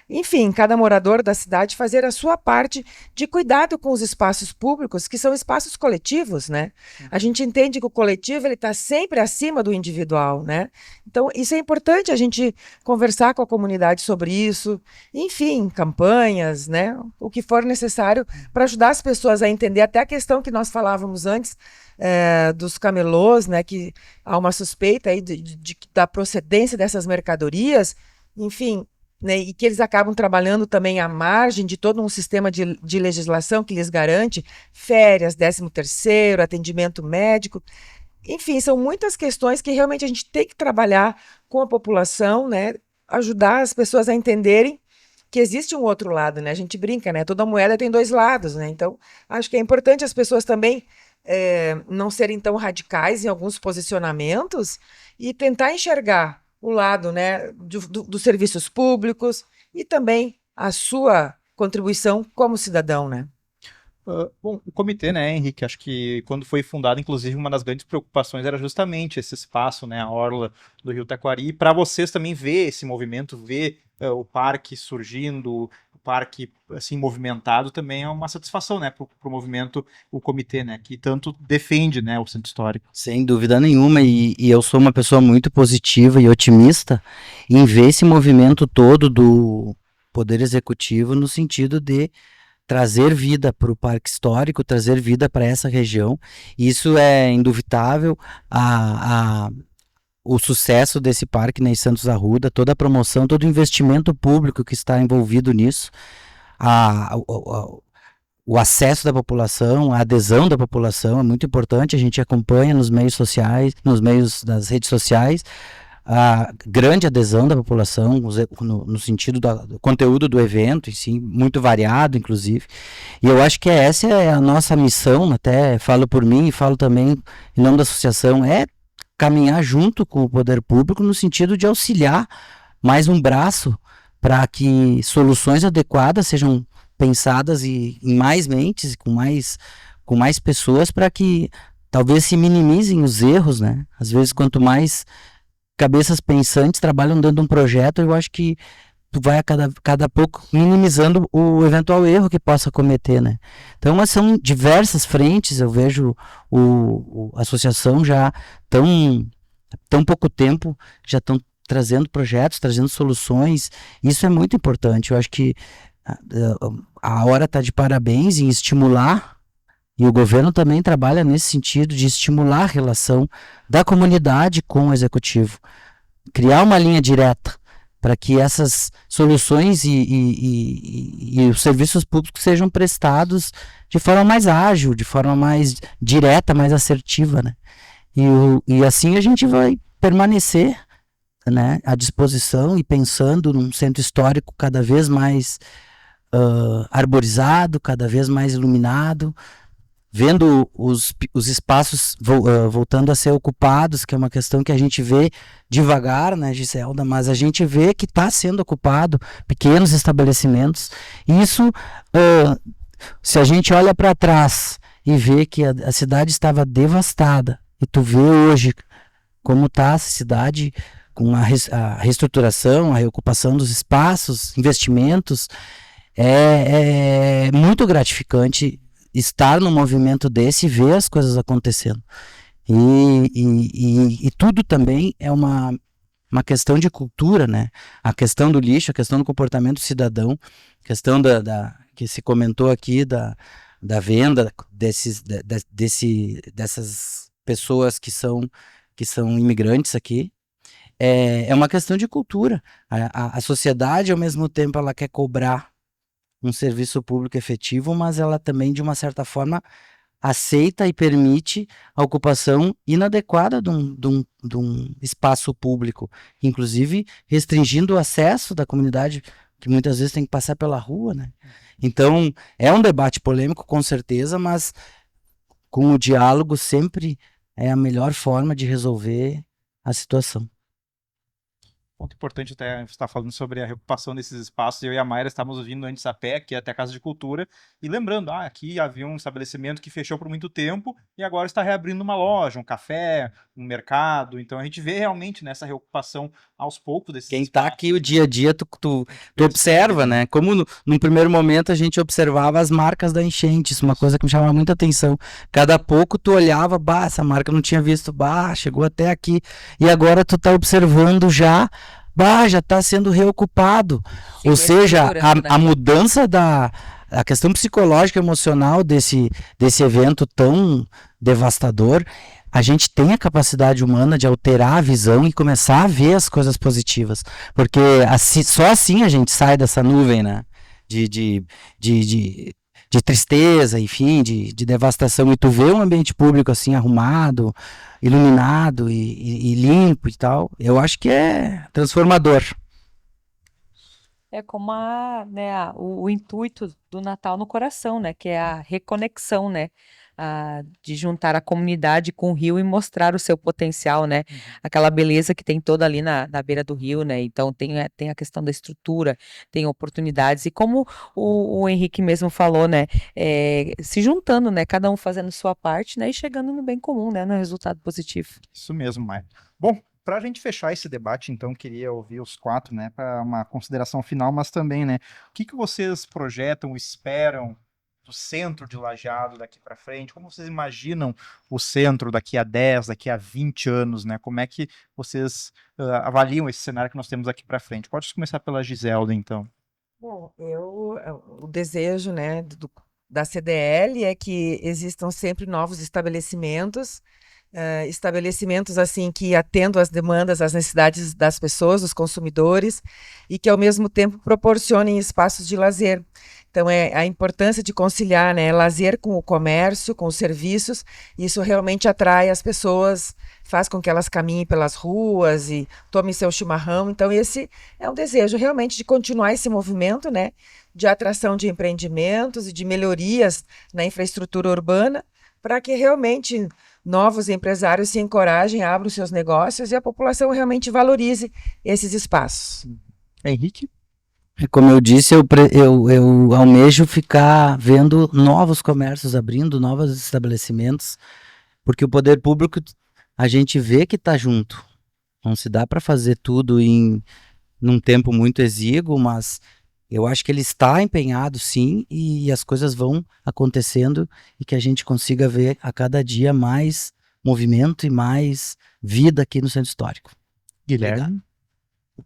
enfim, cada morador da cidade fazer a sua parte de cuidado com os espaços públicos, que são espaços coletivos, né? A gente entende que o coletivo ele está sempre acima do individual, né? Então isso é importante a gente conversar com a comunidade sobre isso, enfim, campanhas, né? O que for necessário para ajudar as pessoas a entender até a questão que nós falávamos antes dos camelôs, né? Que há uma suspeita aí da procedência dessas mercadorias, enfim, né, e que eles acabam trabalhando também à margem de todo um sistema de legislação que lhes garante férias, 13º, atendimento médico. Enfim, são muitas questões que realmente a gente tem que trabalhar com a população, né, ajudar as pessoas a entenderem que existe um outro lado, né? A gente brinca, né? Toda moeda tem dois lados, né? Então, acho que é importante as pessoas também não serem tão radicais em alguns posicionamentos e tentar enxergar o lado, né, dos serviços públicos e também a sua contribuição como cidadão, né? Bom, o comitê, né, Henrique, acho que quando foi fundado, inclusive, uma das grandes preocupações era justamente esse espaço, né, a orla do Rio Taquari, para vocês também ver esse movimento, ver o parque surgindo, o parque, assim, movimentado, também é uma satisfação, né, para o movimento, o comitê, né, que tanto defende, né, o centro histórico. Sem dúvida nenhuma, e eu sou uma pessoa muito positiva e otimista em ver esse movimento todo do Poder Executivo no sentido de trazer vida para o Parque Histórico, trazer vida para essa região. Isso é indubitável. O sucesso desse parque, né, em Santos Arruda, toda a promoção, todo o investimento público que está envolvido nisso, o acesso da população, a adesão da população é muito importante. A gente acompanha nos meios sociais, nos meios das redes sociais, a grande adesão da população no sentido do conteúdo do evento, sim, muito variado, inclusive. E eu acho que essa é a nossa missão, até falo por mim e falo também em nome da associação, é caminhar junto com o poder público no sentido de auxiliar mais um braço para que soluções adequadas sejam pensadas em mais mentes, com mais pessoas, para que talvez se minimizem os erros, né? Às vezes, quanto mais cabeças pensantes trabalham dentro de um projeto, eu acho que tu vai a cada pouco minimizando o eventual erro que possa cometer, né? Então, são diversas frentes. Eu vejo a associação já tão pouco tempo, já estão trazendo projetos, trazendo soluções. Isso é muito importante. Eu acho que a hora está de parabéns em estimular, e o governo também trabalha nesse sentido de estimular a relação da comunidade com o executivo, criar uma linha direta para que essas soluções e os serviços públicos sejam prestados de forma mais ágil, de forma mais direta, mais assertiva, né? E assim a gente vai permanecer, né, à disposição e pensando num centro histórico cada vez mais arborizado, cada vez mais iluminado, vendo os espaços voltando a ser ocupados, que é uma questão que a gente vê devagar, né, Giselda, mas a gente vê que está sendo ocupado, pequenos estabelecimentos. E isso, se a gente olha para trás e vê que a cidade estava devastada, e tu vê hoje como está a cidade com a reestruturação, a reocupação dos espaços, investimentos, é muito gratificante estar num movimento desse e ver as coisas acontecendo. E tudo também é uma questão de cultura, né? A questão do lixo, a questão do comportamento cidadão, a questão que se comentou aqui da venda dessas pessoas que são imigrantes aqui. É uma questão de cultura. A sociedade, ao mesmo tempo, ela quer cobrar um serviço público efetivo, mas ela também, de uma certa forma, aceita e permite a ocupação inadequada de um espaço público, inclusive restringindo o acesso da comunidade, que muitas vezes tem que passar pela rua, né? Então, é um debate polêmico, com certeza, mas com o diálogo sempre é a melhor forma de resolver a situação. Ponto importante até você estar falando sobre a reocupação desses espaços. Eu e a Mayra estávamos vindo antes a pé, aqui até a Casa de Cultura, e lembrando, aqui havia um estabelecimento que fechou por muito tempo e agora está reabrindo uma loja, um café, um mercado. Então a gente vê realmente nessa reocupação aos poucos desses Quem tá espaços. aqui o dia a dia, tu observa, né? Como num primeiro momento a gente observava as marcas da enchente, isso é uma coisa que me chamava muita atenção. Cada pouco tu olhava, essa marca eu não tinha visto, chegou até aqui. E agora tu tá observando já está sendo reocupado. Sim, Ou seja, estruturando, a né? mudança a questão psicológica e emocional desse evento tão devastador, a gente tem a capacidade humana de alterar a visão e começar a ver as coisas positivas. Porque só assim a gente sai dessa nuvem, né? De tristeza, enfim, de devastação. E tu vê um ambiente público assim arrumado, iluminado e limpo e tal, eu acho que é transformador. É como o intuito do Natal no coração, né? Que é a reconexão, né? De juntar a comunidade com o rio e mostrar o seu potencial, né? Aquela beleza que tem toda ali na beira do rio, né? Então tem a questão da estrutura, tem oportunidades. E como o Henrique mesmo falou, né? Se juntando, né? Cada um fazendo sua parte, né? E chegando no bem comum, né? No resultado positivo. Isso mesmo, Mayra. Bom, para a gente fechar esse debate, então, queria ouvir os quatro, né, para uma consideração final, mas também, né, o que vocês projetam, esperam do centro de Lajeado daqui para frente? Como vocês imaginam o centro daqui a 10, daqui a 20 anos, né? Como é que vocês avaliam esse cenário que nós temos aqui para frente? Pode começar pela Giselda, então. Bom, o desejo, né, da CDL é que existam sempre novos estabelecimentos, estabelecimentos assim que atendam às demandas, às necessidades das pessoas, dos consumidores, e que ao mesmo tempo proporcionem espaços de lazer. Então é a importância de conciliar, né, lazer com o comércio, com os serviços. Isso realmente atrai as pessoas, faz com que elas caminhem pelas ruas e tomem seu chimarrão. Então esse é um desejo realmente de continuar esse movimento, né, de atração de empreendimentos e de melhorias na infraestrutura urbana, para que realmente novos empresários se encorajem, abram seus negócios e a população realmente valorize esses espaços. Henrique? Como eu disse, eu almejo ficar vendo novos comércios abrindo, novos estabelecimentos, porque o poder público, a gente vê que está junto. Não se dá para fazer tudo num tempo muito exíguo, mas eu acho que ele está empenhado, sim, e as coisas vão acontecendo e que a gente consiga ver a cada dia mais movimento e mais vida aqui no Centro Histórico. Guilherme?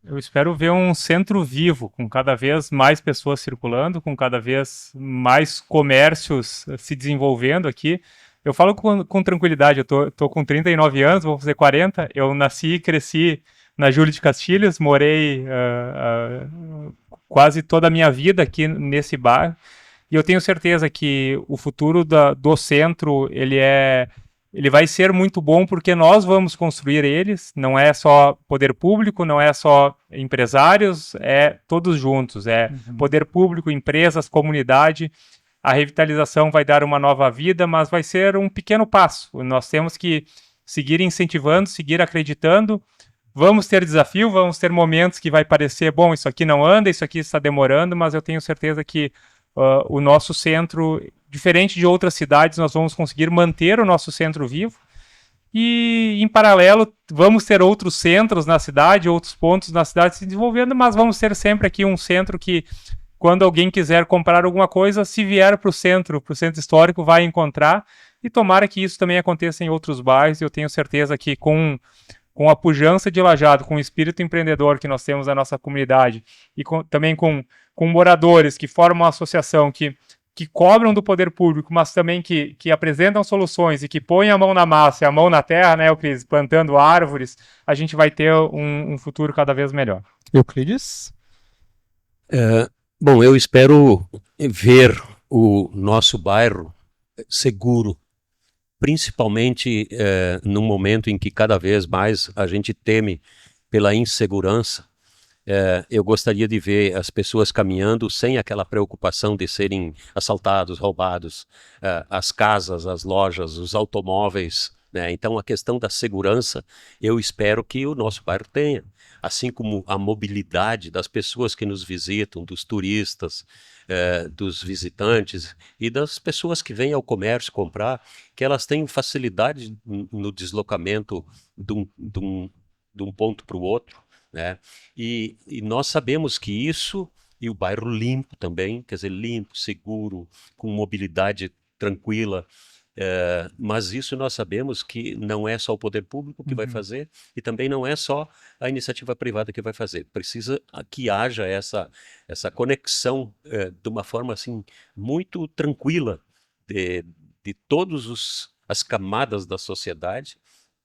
Eu espero ver um centro vivo, com cada vez mais pessoas circulando, com cada vez mais comércios se desenvolvendo aqui. Eu falo com tranquilidade, eu tô com 39 anos, vou fazer 40, eu nasci e cresci na Júlio de Castilhos, morei quase toda a minha vida aqui nesse bairro, e eu tenho certeza que o futuro do centro, ele vai ser muito bom porque nós vamos construir eles, não é só poder público, não é só empresários, é todos juntos, poder público, empresas, comunidade. A revitalização vai dar uma nova vida, mas vai ser um pequeno passo. Nós temos que seguir incentivando, seguir acreditando. Vamos ter desafio, vamos ter momentos que vai parecer, bom, isso aqui não anda, isso aqui está demorando, mas eu tenho certeza que o nosso centro, diferente de outras cidades, nós vamos conseguir manter o nosso centro vivo e, em paralelo, vamos ter outros centros na cidade, outros pontos na cidade se desenvolvendo, mas vamos ter sempre aqui um centro que, quando alguém quiser comprar alguma coisa, se vier para o centro histórico, vai encontrar, e tomara que isso também aconteça em outros bairros. Eu tenho certeza que com a pujança de Lajeado, com o espírito empreendedor que nós temos na nossa comunidade e também com moradores que formam uma associação que cobram do poder público, mas também que apresentam soluções e que põem a mão na massa e a mão na terra, né, Euclides, plantando árvores, a gente vai ter um futuro cada vez melhor. Euclides? Bom, eu espero ver o nosso bairro seguro, principalmente num momento em que cada vez mais a gente teme pela insegurança. Eu gostaria de ver as pessoas caminhando sem aquela preocupação de serem assaltados, roubados, as casas, as lojas, os automóveis né? Então, a questão da segurança, eu espero que o nosso bairro tenha, assim como a mobilidade das pessoas que nos visitam, dos turistas, dos visitantes e das pessoas que vêm ao comércio comprar, que elas tenham facilidade no deslocamento de um ponto para o outro, né? E nós sabemos que isso, e o bairro limpo também, quer dizer, limpo, seguro, com mobilidade tranquila, mas isso nós sabemos que não é só o poder público que vai fazer e também não é só a iniciativa privada que vai fazer. Precisa que haja essa conexão de uma forma assim muito tranquila de todas as camadas da sociedade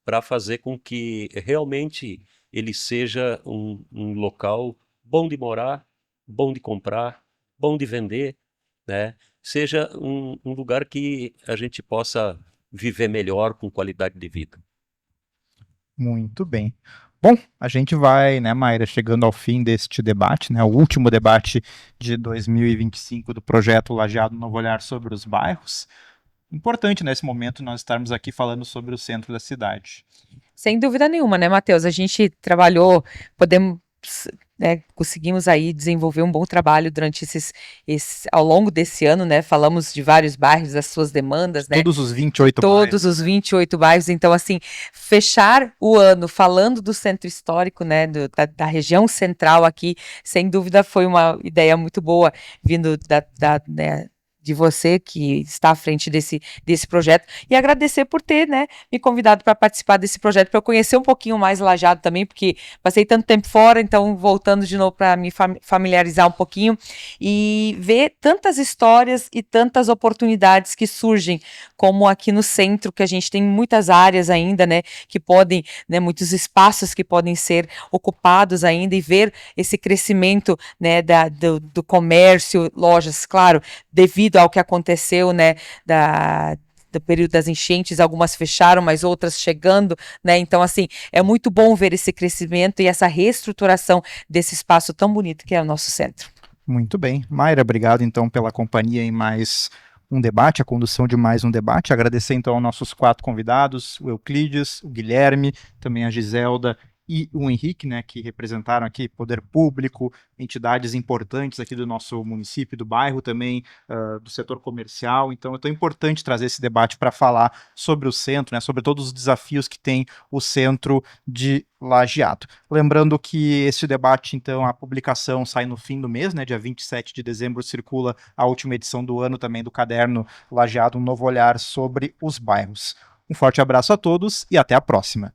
para fazer com que realmente ele seja um local bom de morar, bom de comprar, bom de vender, né? Seja um lugar que a gente possa viver melhor com qualidade de vida. Muito bem. Bom, a gente vai, né, Mayra, chegando ao fim deste debate, né, o último debate de 2025 do projeto Lajeado Novo Olhar sobre os Bairros. Importante nesse momento nós estarmos aqui falando sobre o centro da cidade. Sem dúvida nenhuma, né, Matheus? A gente trabalhou, podemos, né, conseguimos aí desenvolver um bom trabalho durante ao longo desse ano, né? Falamos de vários bairros, das suas demandas, né? Todos os 28 Todos os 28 bairros. Então, assim, fechar o ano falando do centro histórico, né, da região central aqui, sem dúvida foi uma ideia muito boa, vindo né, de você que está à frente desse projeto, e agradecer por ter, né, me convidado para participar desse projeto, para eu conhecer um pouquinho mais Lajeado também, porque passei tanto tempo fora, então voltando de novo para me familiarizar um pouquinho e ver tantas histórias e tantas oportunidades que surgem, como aqui no centro, que a gente tem muitas áreas ainda, né, que podem, né, muitos espaços que podem ser ocupados ainda, e ver esse crescimento, né, do comércio, lojas, claro, devido ao que aconteceu, né, do período das enchentes, algumas fecharam, mas outras chegando, né, então assim, é muito bom ver esse crescimento e essa reestruturação desse espaço tão bonito que é o nosso centro. Muito bem. Mayra, obrigado então pela companhia em mais um debate, a condução de mais um debate. Agradecer então aos nossos 4 convidados, o Euclides, o Guilherme, também a Giselda e o Henrique, né, que representaram aqui poder público, entidades importantes aqui do nosso município, do bairro também, do setor comercial. Então é tão importante trazer esse debate para falar sobre o centro, né, sobre todos os desafios que tem o centro de Lajeado. Lembrando que este debate, então, a publicação sai no fim do mês, né, dia 27 de dezembro, circula a última edição do ano também do caderno Lajeado, um novo olhar sobre os bairros. Um forte abraço a todos e até a próxima.